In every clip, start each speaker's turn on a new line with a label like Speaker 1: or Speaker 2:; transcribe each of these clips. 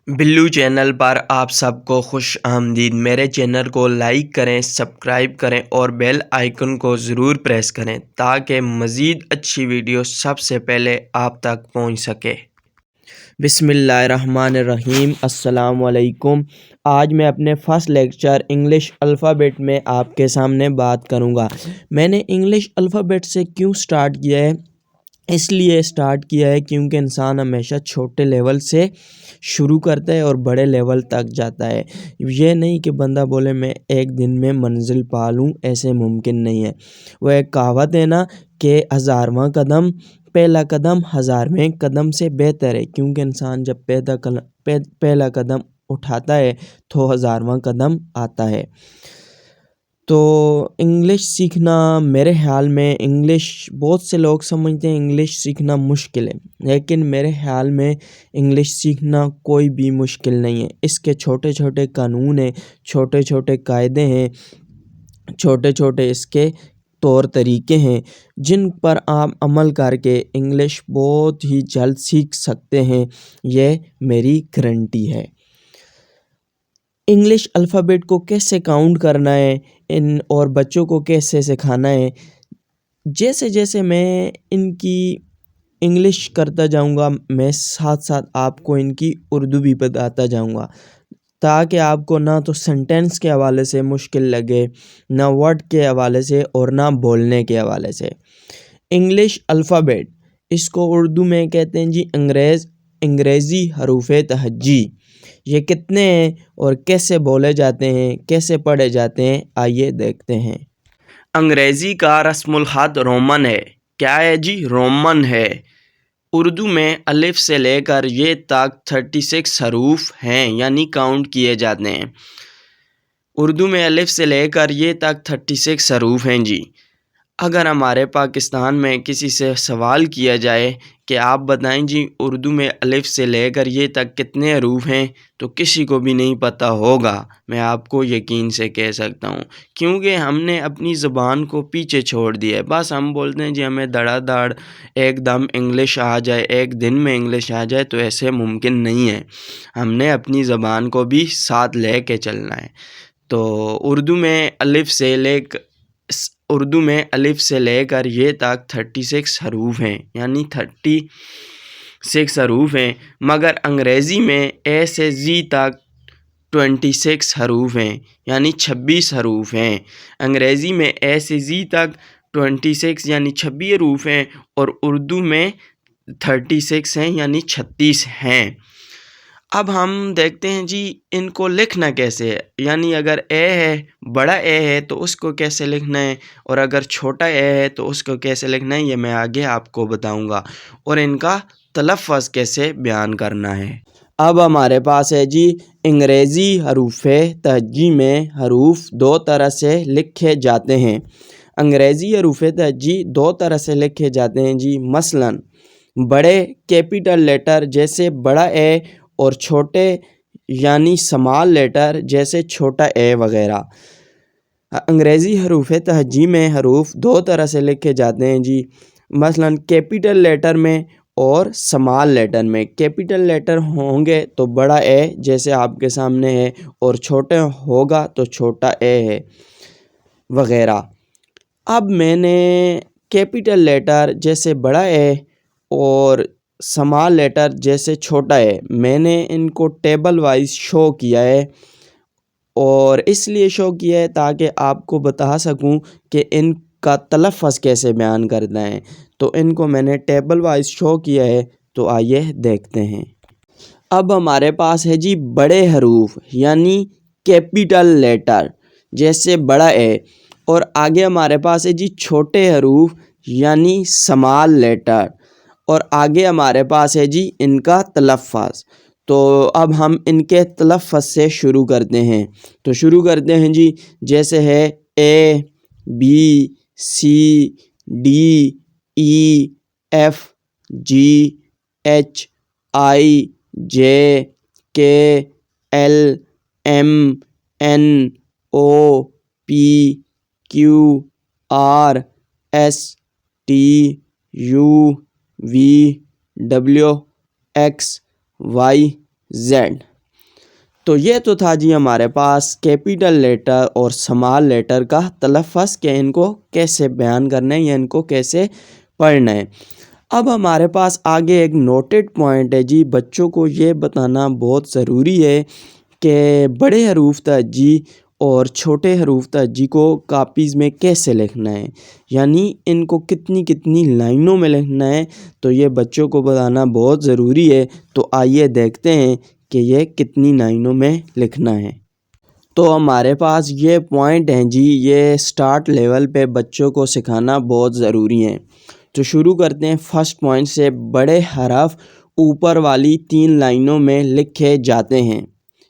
Speaker 1: بلو channel پر آپ سب کو خوش آمدید۔ میرے چینل کو لائک کریں، سبسکرائب کریں اور بیل آئیکن کو ضرور پریس کریں تاکہ مزید اچھی ویڈیو سب سے پہلے آپ تک پہنچ سکے۔ بسم اللہ الرحمن الرحیم۔ السلام علیکم۔ آج میں اپنے فرسٹ لیکچر انگلش الفابیٹ میں آپ کے سامنے بات کروں گا۔ میں نے انگلش الفابیٹ سے کیوں سٹارٹ کیا ہے؟ اس لیے سٹارٹ کیا ہے کیونکہ انسان ہمیشہ چھوٹے لیول سے شروع کرتا ہے اور بڑے لیول تک جاتا ہے۔ یہ نہیں کہ بندہ بولے میں ایک دن میں منزل پا لوں، ایسے ممکن نہیں ہے۔ وہ ایک کہاوت ہے نا کہ ہزارواں قدم پہلا قدم ہزارویں قدم سے بہتر ہے، کیونکہ انسان جب پہلا قدم اٹھاتا ہے تو ہزارواں قدم آتا ہے۔ تو انگلش سیکھنا میرے خیال میں بہت سے لوگ سمجھتے ہیں انگلش سیکھنا مشکل ہے، لیکن میرے خیال میں انگلش سیکھنا کوئی بھی مشکل نہیں ہے۔ اس کے چھوٹے چھوٹے قانون ہیں، چھوٹے چھوٹے قاعدے ہیں، چھوٹے چھوٹے اس کے طور طریقے ہیں جن پر آپ عمل کر کے انگلش بہت ہی جلد سیکھ سکتے ہیں، یہ میری گارنٹی ہے۔ انگلش الفابیٹ کو کیسے کاؤنٹ کرنا ہے اور بچوں کو کیسے سکھانا ہے، جیسے جیسے میں ان کی انگلش کرتا جاؤں گا میں ساتھ ساتھ آپ کو ان کی اردو بھی بتاتا جاؤں گا، تاکہ آپ کو نہ تو سینٹینس کے حوالے سے مشکل لگے، نہ ورڈ کے حوالے سے اور نہ بولنے کے حوالے سے۔ انگلش الفابیٹ، اس کو اردو میں کہتے ہیں جی انگریزی حروف تہجی۔ یہ کتنے ہیں اور کیسے بولے جاتے ہیں، کیسے پڑھے جاتے ہیں، آئیے دیکھتے ہیں۔ انگریزی کا رسم الخط رومن ہے۔ کیا ہے جی؟ رومن ہے۔ اردو میں الف سے لے کر یہ تک 36 حروف ہیں، یعنی کاؤنٹ کیے جاتے ہیں۔ اردو میں الف سے لے کر یہ تک 36 حروف ہیں جی۔ اگر ہمارے پاکستان میں کسی سے سوال کیا جائے کہ آپ بتائیں جی اردو میں الف سے لے کر یہ تک کتنے حروف ہیں، تو کسی کو بھی نہیں پتہ ہوگا، میں آپ کو یقین سے کہہ سکتا ہوں، کیونکہ ہم نے اپنی زبان کو پیچھے چھوڑ دیا ہے۔ بس ہم بولتے ہیں جی ہمیں دھڑا دھڑ ایک دم انگلش آ جائے، ایک دن میں انگلش آ جائے، تو ایسے ممکن نہیں ہے۔ ہم نے اپنی زبان کو بھی ساتھ لے کے چلنا ہے۔ تو اردو میں الف سے لے کر یہ تک 36 حروف ہیں، یعنی 36 حروف ہیں، مگر انگریزی میں اے سے زی تک 26 حروف ہیں، یعنی 26 حروف ہیں۔ انگریزی میں اے سے زی تک 26 یعنی 26 حروف ہیں، اور اردو میں 36 ہیں، یعنی 36 ہیں۔ اب ہم دیکھتے ہیں جی ان کو لکھنا کیسے ہے، یعنی اگر اے ہے، بڑا اے ہے تو اس کو کیسے لکھنا ہے، اور اگر چھوٹا اے ہے تو اس کو کیسے لکھنا ہے، یہ میں آگے آپ کو بتاؤں گا، اور ان کا تلفظ کیسے بیان کرنا ہے۔ اب ہمارے پاس ہے جی انگریزی حروف تہجی میں حروف دو طرح سے لکھے جاتے ہیں۔ انگریزی حروف تہجی دو طرح سے لکھے جاتے ہیں جی، مثلاً بڑے کیپیٹل لیٹر جیسے بڑا اے، اور چھوٹے یعنی سمال لیٹر جیسے چھوٹا اے وغیرہ۔ انگریزی حروف تہجی میں حروف دو طرح سے لکھے جاتے ہیں جی، مثلاً کیپیٹل لیٹر میں اور سمال لیٹر میں۔ کیپیٹل لیٹر ہوں گے تو بڑا اے جیسے آپ کے سامنے ہے، اور چھوٹے ہوگا تو چھوٹا اے ہے وغیرہ۔ اب میں نے کیپیٹل لیٹر جیسے بڑا اے اور سمال لیٹر جیسے چھوٹا ہے، میں نے ان کو ٹیبل وائز شو کیا ہے، اور اس لیے شو کیا ہے تاکہ آپ کو بتا سکوں کہ ان کا تلفظ کیسے بیان کرنا ہے۔ تو ان کو میں نے ٹیبل وائز شو کیا ہے، تو آئیے دیکھتے ہیں۔ اب ہمارے پاس ہے جی بڑے حروف یعنی کیپیٹل لیٹر جیسے بڑا اے، اور آگے ہمارے پاس ہے جی چھوٹے حروف یعنی سمال لیٹر، اور آگے ہمارے پاس ہے جی ان کا تلفظ۔ تو اب ہم ان کے تلفظ سے شروع کرتے ہیں، تو شروع کرتے ہیں جی، جیسے ہے A, B, C, D, E, F, G, H, I, J, K, L, M, N, O, P, Q, R, S, T, U, V, W, X, Y, Z. تو یہ تو تھا جی ہمارے پاس کیپیٹل لیٹر اور اسمال لیٹر کا تلفظ کہ ان کو کیسے بیان کرنا ہے یا ان کو کیسے پڑھنا ہے۔ اب ہمارے پاس آگے ایک نوٹڈ پوائنٹ ہے جی، بچوں کو یہ بتانا بہت ضروری ہے کہ بڑے حروف تہجی اور چھوٹے حروف تہجی کو کاپیز میں کیسے لکھنا ہے، یعنی ان کو کتنی کتنی لائنوں میں لکھنا ہے، تو یہ بچوں کو بتانا بہت ضروری ہے۔ تو آئیے دیکھتے ہیں کہ یہ کتنی لائنوں میں لکھنا ہے۔ تو ہمارے پاس یہ پوائنٹ ہیں جی، یہ سٹارٹ لیول پہ بچوں کو سکھانا بہت ضروری ہے۔ تو شروع کرتے ہیں فرسٹ پوائنٹ سے۔ بڑے حرف اوپر والی 3 لائنوں میں لکھے جاتے ہیں۔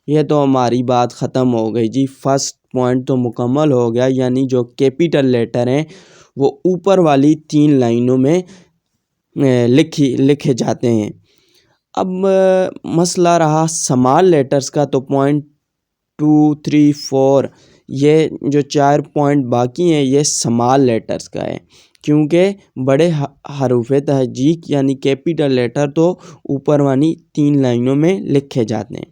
Speaker 1: یہ تو ہماری بات ختم ہو گئی جی، فرسٹ پوائنٹ تو مکمل ہو گیا، یعنی جو کیپیٹل لیٹر ہیں وہ اوپر والی 3 لائنوں میں لکھے جاتے ہیں۔ اب مسئلہ رہا اسمال لیٹرز کا، تو پوائنٹ 2, 3, 4 یہ جو 4 پوائنٹ باقی ہیں یہ اسمال لیٹرز کا ہے، کیونکہ بڑے حروف تہجی یعنی کیپیٹل لیٹر تو اوپر والی 3 لائنوں میں لکھے جاتے ہیں۔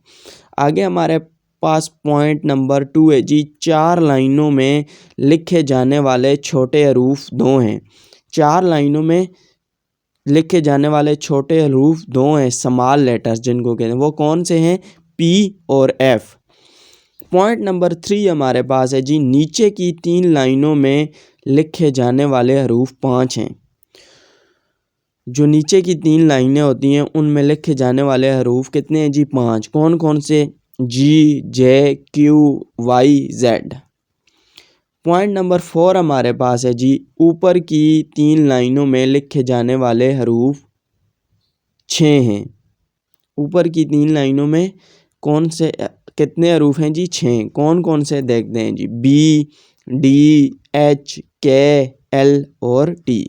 Speaker 1: آگے ہمارے پاس پوائنٹ نمبر 2 ہے جی، 4 لائنوں میں لکھے جانے والے چھوٹے حروف 2 ہیں۔ 4 لائنوں میں لکھے جانے والے چھوٹے حروف 2 ہیں، اسمال لیٹرز جن کو کہتے ہیں، وہ کون سے ہیں؟ پی اور ایف۔ پوائنٹ نمبر 3 ہمارے پاس ہے جی، نیچے کی 3 لائنوں میں لکھے جانے والے حروف 5 ہیں۔ جو نیچے کی 3 لائنیں ہوتی ہیں ان میں لکھے جانے والے حروف کتنے ہیں جی؟ 5۔ کون کون سے؟ جی، جے، کیو، وائی، زیڈ۔ پوائنٹ نمبر 4 ہمارے پاس ہے جی، اوپر کی 3 لائنوں میں لکھے جانے والے حروف 6 ہیں۔ اوپر کی 3 لائنوں میں کون سے کتنے حروف ہیں جی؟ 6۔ کون کون سے دیکھتے ہیں جی؟ بی، ڈی، ایچ، کے، ایل اور ٹی۔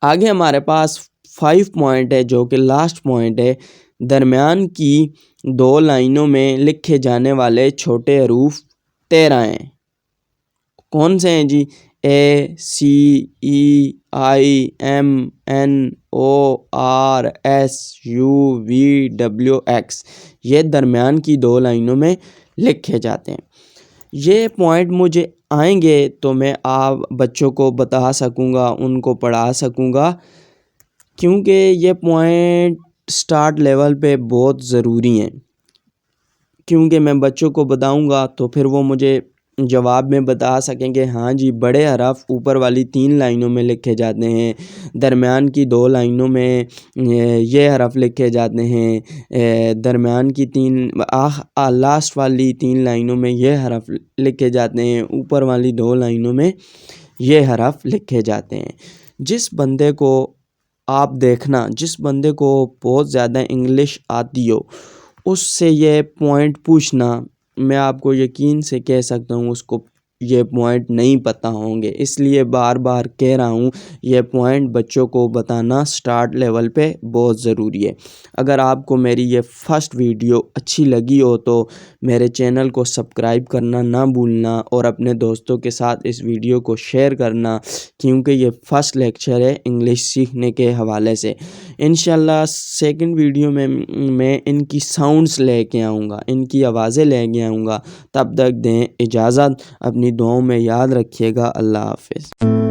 Speaker 1: آگے ہمارے پاس 5 پوائنٹ ہے جو کہ لاسٹ پوائنٹ ہے، درمیان کی 2 لائنوں میں لکھے جانے والے چھوٹے حروف 13 ہیں۔ کون سے ہیں جی؟ A, C, E, I, M, N, O, R, S, U, V, W, X. یہ درمیان کی 2 لائنوں میں لکھے جاتے ہیں۔ یہ پوائنٹ مجھے آئیں گے تو میں آپ بچوں کو بتا سکوں گا، ان کو پڑھا سکوں گا، کیونکہ یہ پوائنٹ سٹارٹ لیول پہ بہت ضروری ہیں، کیونکہ میں بچوں کو بتاؤں گا تو پھر وہ مجھے جواب میں بتا سکیں گے ہاں جی بڑے حرف اوپر والی 3 لائنوں میں لکھے جاتے ہیں، درمیان کی 2 لائنوں میں یہ حرف لکھے جاتے ہیں، درمیان کی 3 لاسٹ والی 3 لائنوں میں یہ حرف لکھے جاتے ہیں، اوپر والی 2 لائنوں میں یہ حرف لکھے جاتے ہیں۔ جس بندے کو آپ دیکھنا، جس بندے کو بہت زیادہ انگلش آتی ہو، اس سے یہ پوائنٹ پوچھنا، میں آپ کو یقین سے کہہ سکتا ہوں اس کو یہ پوائنٹ نہیں پتہ ہوں گے، اس لیے بار بار کہہ رہا ہوں یہ پوائنٹ بچوں کو بتانا سٹارٹ لیول پہ بہت ضروری ہے۔ اگر آپ کو میری یہ فرسٹ ویڈیو اچھی لگی ہو تو میرے چینل کو سبسکرائب کرنا نہ بھولنا اور اپنے دوستوں کے ساتھ اس ویڈیو کو شیئر کرنا، کیونکہ یہ فرسٹ لیکچر ہے انگلش سیکھنے کے حوالے سے۔ انشاءاللہ سیکنڈ ویڈیو میں ان کی ساؤنڈز لے کے آؤں گا، ان کی آوازیں لے کے آؤں گا۔ تب تک دیں اجازت، اپنی دعاؤں میں یاد رکھیے گا۔ اللہ حافظ۔